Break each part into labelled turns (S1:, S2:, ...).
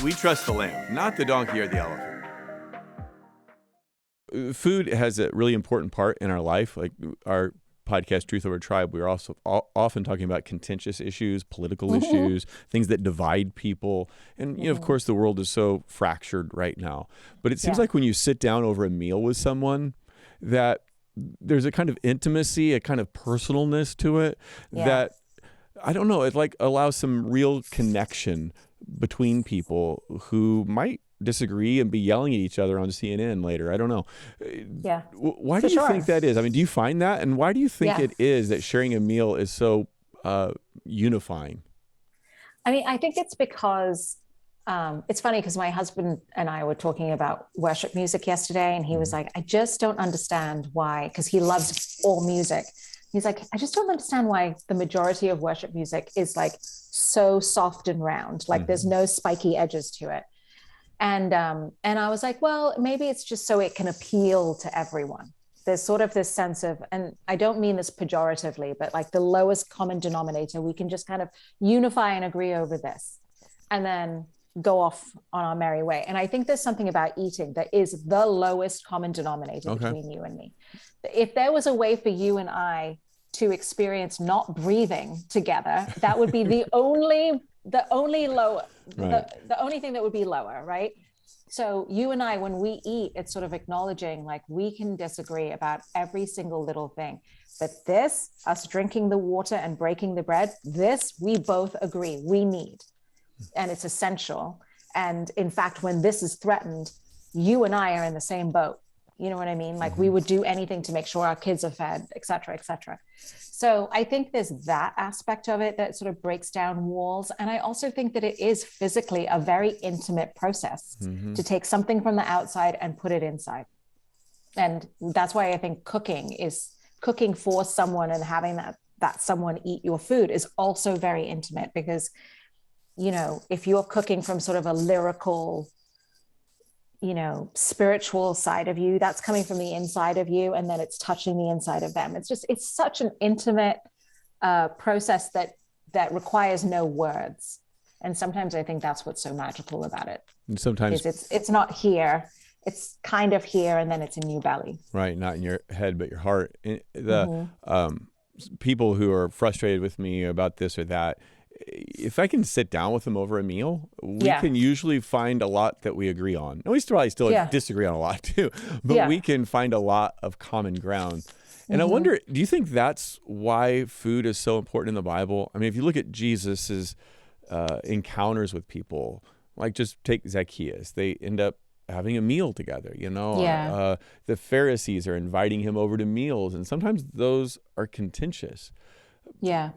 S1: We trust the lamb, not the donkey or the elephant. Food has a really important part in our life. Like our podcast, Truth Over Tribe, we're also often talking about contentious issues, political issues, things that divide people. And, you know, of course, the world is so fractured right now. But it seems like when you sit down over a meal with someone, that there's a kind of intimacy, a kind of personalness to it that, I don't know, it like allows some real connection between people who might disagree and be yelling at each other on CNN later. I don't know.
S2: Yeah.
S1: Why do you think that is? I mean, do you find that? And why do you think it is that sharing a meal is so unifying?
S2: I mean, I think it's because it's funny because my husband and I were talking about worship music yesterday, and he was like, I just don't understand why, because he loves all music. He's like, I just don't understand why the majority of worship music is like so soft and round, like there's no spiky edges to it. And I was like, well, maybe it's just so it can appeal to everyone. There's sort of this sense of, and I don't mean this pejoratively, but like the lowest common denominator, we can just kind of unify and agree over this and then go off on our merry way. And I think there's something about eating that is the lowest common denominator between you and me. If there was a way for you and I to experience not breathing together, that would be the only lower, the only thing that would be lower, right? So you and I, when we eat, it's sort of acknowledging like we can disagree about every single little thing. But this, us drinking the water and breaking the bread, this we both agree we need. And it's essential. And in fact, when this is threatened, you and I are in the same boat. You know what I mean? Like we would do anything to make sure our kids are fed, et cetera, et cetera. So I think there's that aspect of it that sort of breaks down walls. And I also think that it is physically a very intimate process to take something from the outside and put it inside. And that's why I think cooking for someone and having that someone eat your food is also very intimate, because, you know, if you're cooking from sort of a lyrical, you know, spiritual side of you, that's coming from the inside of you, and then it's touching the inside of them. It's such an intimate process that requires no words. And sometimes I think that's what's so magical about it.
S1: And sometimes
S2: it's not here, it's kind of here, and then it's in your belly.
S1: Right, not in your head, but your heart. People who are frustrated with me about this or that, if I can sit down with them over a meal, we can usually find a lot that we agree on. And we probably still disagree on a lot too, but we can find a lot of common ground. And I wonder, do you think that's why food is so important in the Bible? I mean, if you look at Jesus's encounters with people, like just take Zacchaeus, they end up having a meal together, you know? The Pharisees are inviting him over to meals, and sometimes those are contentious.
S2: Yeah.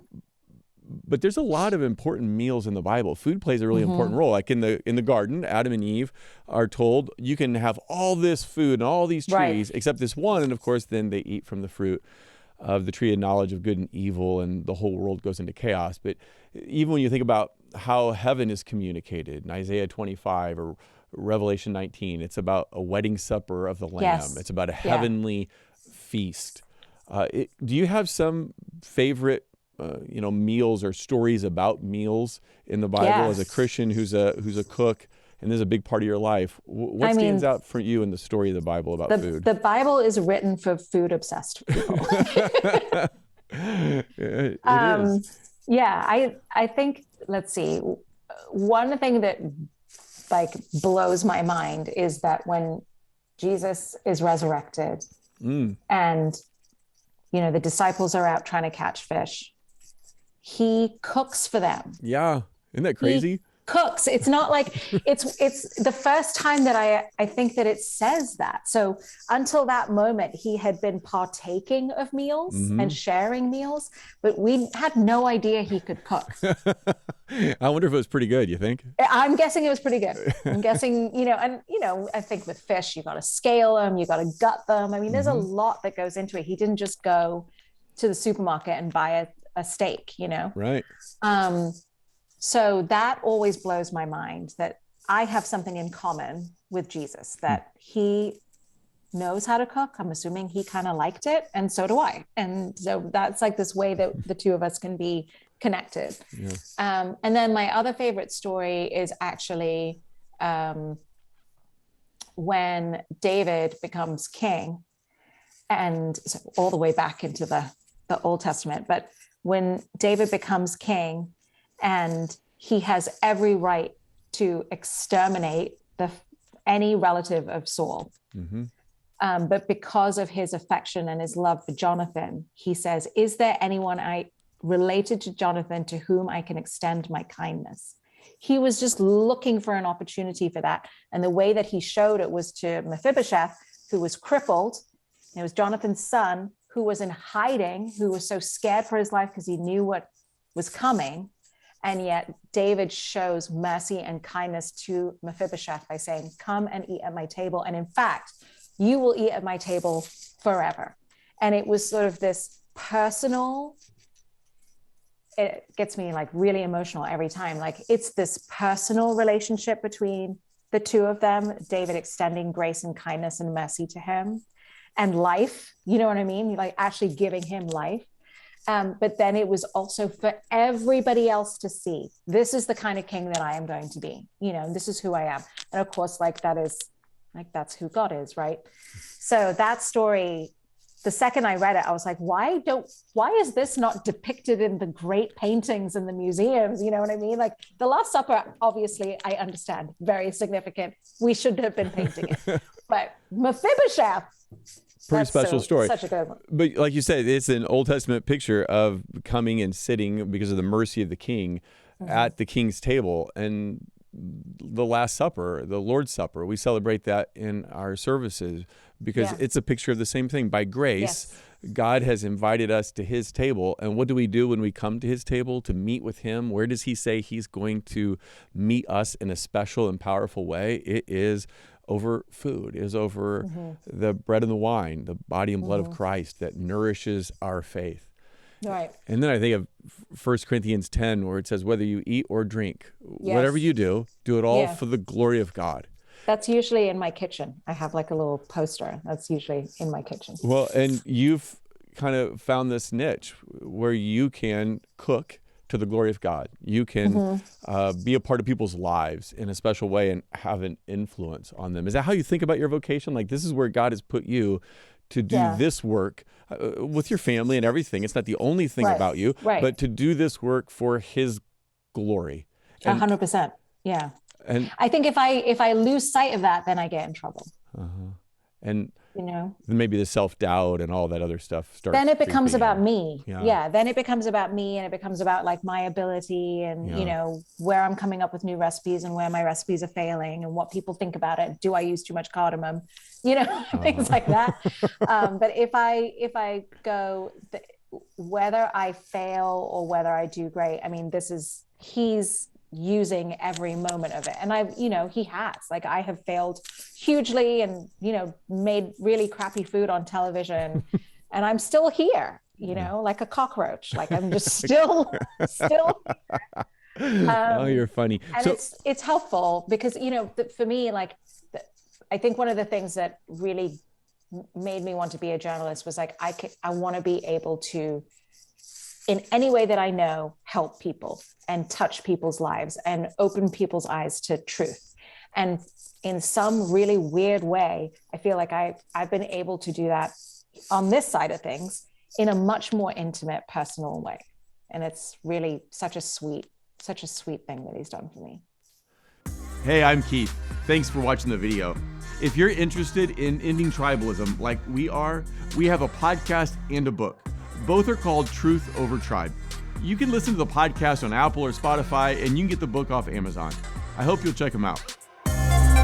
S1: But there's a lot of important meals in the Bible. Food plays a really important role. Like in the garden, Adam and Eve are told, you can have all this food and all these trees, except this one. And of course, then they eat from the fruit of the tree of knowledge of good and evil, and the whole world goes into chaos. But even when you think about how heaven is communicated in Isaiah 25 or Revelation 19, it's about a wedding supper of the Lamb.
S2: Yes.
S1: It's about a heavenly feast. Do you have some favorite meals or stories about meals in the Bible as a Christian who's a cook, and this is a big part of your life? What stands out for you in the story of the Bible about food?
S2: The Bible is written for food obsessed people.
S1: It is.
S2: Yeah, I think, let's see, one thing that like blows my mind is that when Jesus is resurrected and, you know, the disciples are out trying to catch fish, he cooks for them.
S1: Yeah. Isn't that crazy?
S2: He cooks. It's not like it's the first time that I think that it says that. So until that moment, he had been partaking of meals and sharing meals, but we had no idea he could cook.
S1: I wonder if it was pretty good, you think?
S2: I'm guessing it was pretty good. I'm guessing, I think with fish, you got to scale them, you got to gut them. I mean, there's a lot that goes into it. He didn't just go to the supermarket and buy a steak, you know?
S1: Right.
S2: So that always blows my mind, that I have something in common with Jesus, that he knows how to cook. I'm assuming he kind of liked it, and so do I. And so that's like this way that the two of us can be connected. Yeah. And then my other favorite story is actually when David becomes king, and so all the way back into the Old Testament, but when David becomes king and he has every right to exterminate any relative of Saul. Mm-hmm. But because of his affection and his love for Jonathan, he says, is there anyone related to Jonathan to whom I can extend my kindness? He was just looking for an opportunity for that. And the way that he showed it was to Mephibosheth, who was crippled. It was Jonathan's son, who was in hiding, who was so scared for his life because he knew what was coming. And yet David shows mercy and kindness to Mephibosheth by saying, come and eat at my table. And in fact, you will eat at my table forever. And it was sort of this personal, it gets me like really emotional every time. Like it's this personal relationship between the two of them, David extending grace and kindness and mercy to him and life, you know what I mean? Like actually giving him life. But then it was also for everybody else to see, this is the kind of king that I am going to be, you know, this is who I am. And of course, that's who God is, right? So that story, the second I read it, I was like, why is this not depicted in the great paintings in the museums? You know what I mean? Like the Last Supper, obviously, I understand, very significant. We should have been painting it. But Mephibosheth,
S1: pretty special story.
S2: Such a good one.
S1: But like you said, it's an Old Testament picture of coming and sitting because of the mercy of the king at the king's table. And the Last Supper, the Lord's Supper, we celebrate that in our services because it's a picture of the same thing. By grace, God has invited us to his table. And what do we do when we come to his table to meet with him? Where does he say he's going to meet us in a special and powerful way? It is over food, is over the bread and the wine, the body and blood of Christ that nourishes our faith.
S2: Right.
S1: And then I think of 1 Corinthians 10, where it says, whether you eat or drink, whatever you do it all for the glory of God.
S2: That's usually in my kitchen. I have like a little poster. That's usually in my kitchen.
S1: Well, and you've kind of found this niche where you can cook to the glory of God. You can be a part of people's lives in a special way and have an influence on them. Is that how you think about your vocation? Like this is where God has put you to do this work with your family and everything. It's not the only thing about you, but to do this work for his glory.
S2: 100%. Yeah. And I think if I lose sight of that, then I get in trouble.
S1: And
S2: you know,
S1: then maybe the self-doubt and all that other stuff starts.
S2: Then it becomes about me. Then it becomes about me, and it becomes about like my ability and you know, where I'm coming up with new recipes and where my recipes are failing and what people think about it. Do I use too much cardamom? You know, things like that. But if I go, whether I fail or whether I do great, I mean, he's using every moment of it. And he has, like, I have failed hugely and, you know, made really crappy food on television and I'm still here, you know, like a cockroach, like I'm just still
S1: oh, you're funny.
S2: And it's helpful because, you know, for me, like, I think one of the things that really made me want to be a journalist was like, I want to be able to, in any way that I know, help people and touch people's lives and open people's eyes to truth. And in some really weird way, I feel like I've been able to do that on this side of things in a much more intimate, personal way. And it's really such a sweet thing that he's done for me.
S1: Hey, I'm Keith. Thanks for watching the video. If you're interested in ending tribalism like we are, we have a podcast and a book. Both are called Truth Over Tribe. You can listen to the podcast on Apple or Spotify, and you can get the book off Amazon. I hope you'll check them out.